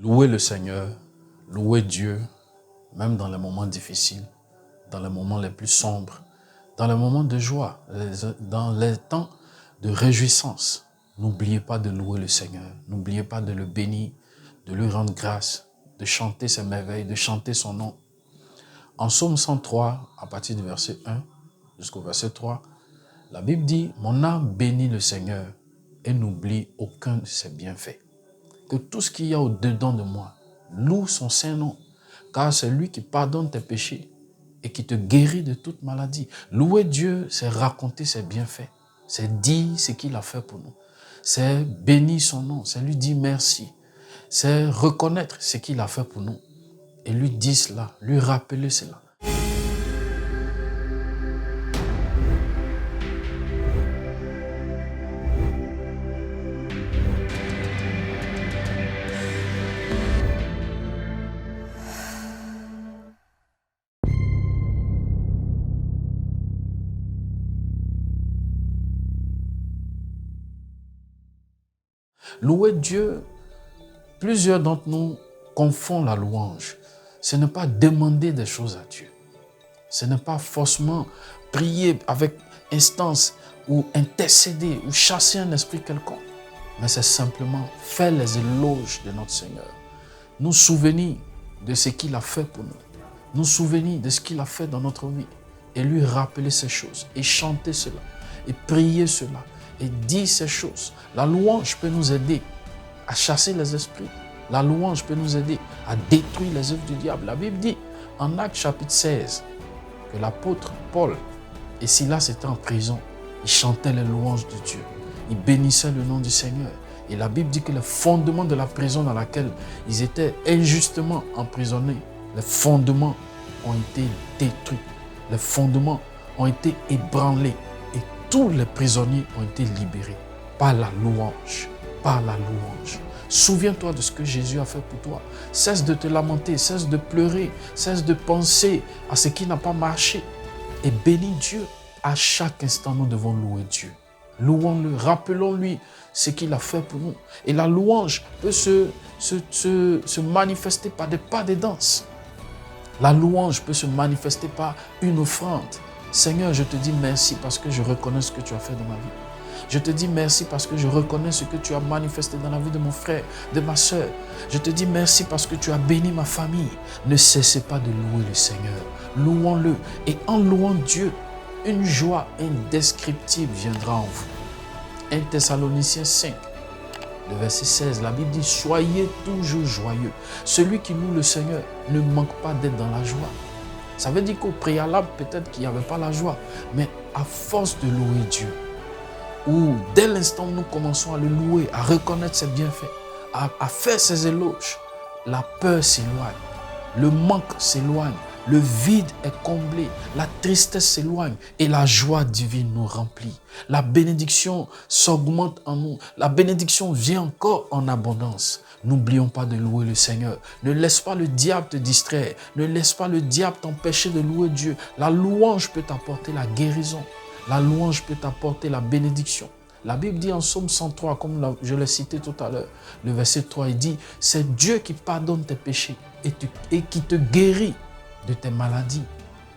Louer le Seigneur, louer Dieu, même dans les moments difficiles, dans les moments les plus sombres, dans les moments de joie, dans les temps de réjouissance. N'oubliez pas de louer le Seigneur, n'oubliez pas de le bénir, de lui rendre grâce, de chanter ses merveilles, de chanter son nom. En Psaume 103, à partir du verset 1 jusqu'au verset 3, la Bible dit « Mon âme bénit le Seigneur et n'oublie aucun de ses bienfaits. » Que tout ce qu'il y a au-dedans de moi loue son saint nom, car c'est lui qui pardonne tes péchés et qui te guérit de toute maladie. Louer Dieu, c'est raconter ses bienfaits, c'est dire ce qu'il a fait pour nous, c'est bénir son nom, c'est lui dire merci, c'est reconnaître ce qu'il a fait pour nous et lui dire cela, lui rappeler cela. Louer Dieu, plusieurs d'entre nous confondent la louange. Ce n'est pas demander des choses à Dieu. Ce n'est pas forcément prier avec instance ou intercéder ou chasser un esprit quelconque. Mais c'est simplement faire les éloges de notre Seigneur. Nous souvenir de ce qu'il a fait pour nous. Nous souvenir de ce qu'il a fait dans notre vie. Et lui rappeler ces choses. Et chanter cela. Et prier cela. Et dire ces choses. La louange peut nous aider à chasser les esprits. La louange peut nous aider à détruire les œuvres du diable. La Bible dit en Actes chapitre 16 que l'apôtre Paul et Silas étaient en prison. Ils chantaient les louanges de Dieu. Ils bénissaient le nom du Seigneur. Et la Bible dit que les fondements de la prison dans laquelle ils étaient injustement emprisonnés, les fondements ont été détruits. Les fondements ont été ébranlés. Et tous les prisonniers ont été libérés par la louange. Par la louange. Souviens-toi de ce que Jésus a fait pour toi. Cesse de te lamenter, cesse de pleurer, cesse de penser à ce qui n'a pas marché. Et bénis Dieu. À chaque instant, nous devons louer Dieu. Louons-le, rappelons-lui ce qu'il a fait pour nous. Et la louange peut se manifester par des pas de danse. La louange peut se manifester par une offrande. Seigneur, je te dis merci parce que je reconnais ce que tu as fait dans ma vie. Je te dis merci parce que je reconnais ce que tu as manifesté dans la vie de mon frère, de ma soeur. Je te dis merci parce que tu as béni ma famille. Ne cessez pas de louer le Seigneur. Louons-le. Et en louant Dieu, une joie indescriptible viendra en vous. 1 Thessaloniciens 5, le verset 16, la Bible dit « Soyez toujours joyeux. Celui qui loue le Seigneur ne manque pas d'être dans la joie. » Ça veut dire qu'au préalable, peut-être qu'il n'y avait pas la joie. Mais à force de louer Dieu, ou dès l'instant où nous commençons à le louer, à reconnaître ses bienfaits, à faire ses éloges, la peur s'éloigne, le manque s'éloigne, le vide est comblé, la tristesse s'éloigne et la joie divine nous remplit. La bénédiction s'augmente en nous, la bénédiction vient encore en abondance. N'oublions pas de louer le Seigneur. Ne laisse pas le diable te distraire, ne laisse pas le diable t'empêcher de louer Dieu. La louange peut t'apporter la guérison. La louange peut t'apporter la bénédiction. La Bible dit en Psaume 103, comme je l'ai cité tout à l'heure, le verset 3, il dit « C'est Dieu qui pardonne tes péchés et qui te guérit de tes maladies. »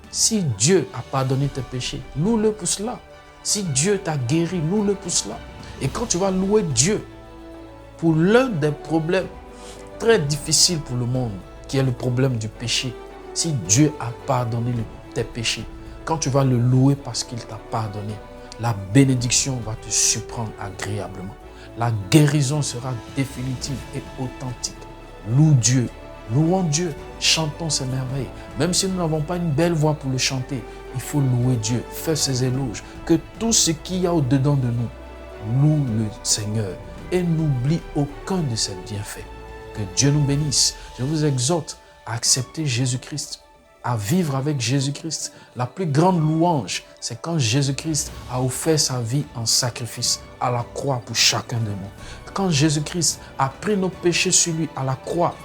Si Dieu a pardonné tes péchés, loue-le pour cela. Si Dieu t'a guéri, loue-le pour cela. Et quand tu vas louer Dieu pour l'un des problèmes très difficiles pour le monde, qui est le problème du péché, si Dieu a pardonné tes péchés, quand tu vas le louer parce qu'il t'a pardonné, la bénédiction va te surprendre agréablement. La guérison sera définitive et authentique. Loue Dieu, louons Dieu, chantons ses merveilles. Même si nous n'avons pas une belle voix pour le chanter, il faut louer Dieu, faire ses éloges. Que tout ce qu'il y a au-dedans de nous, loue le Seigneur et n'oublie aucun de ses bienfaits. Que Dieu nous bénisse. Je vous exhorte à accepter Jésus-Christ, à vivre avec Jésus-Christ. La plus grande louange, c'est quand Jésus-Christ a offert sa vie en sacrifice à la croix pour chacun de nous. Quand Jésus-Christ a pris nos péchés sur lui à la croix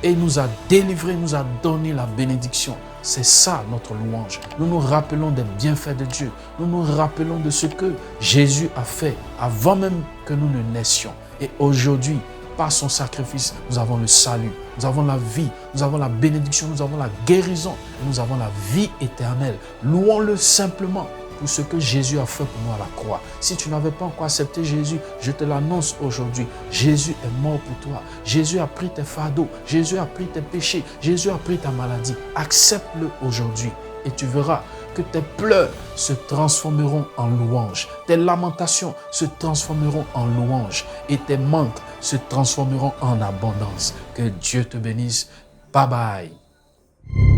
et nous a délivrés, nous a donné la bénédiction. C'est ça notre louange. Nous nous rappelons des bienfaits de Dieu. Nous nous rappelons de ce que Jésus a fait avant même que nous ne naissions. Et aujourd'hui, par son sacrifice, nous avons le salut, nous avons la vie, nous avons la bénédiction, nous avons la guérison, nous avons la vie éternelle. Louons-le simplement pour ce que Jésus a fait pour nous à la croix. Si tu n'avais pas encore accepté Jésus, je te l'annonce aujourd'hui. Jésus est mort pour toi. Jésus a pris tes fardeaux. Jésus a pris tes péchés. Jésus a pris ta maladie. Accepte-le aujourd'hui et tu verras que tes pleurs se transformeront en louanges. Tes lamentations se transformeront en louanges et tes manques se transformeront en abondance. Que Dieu te bénisse. Bye bye.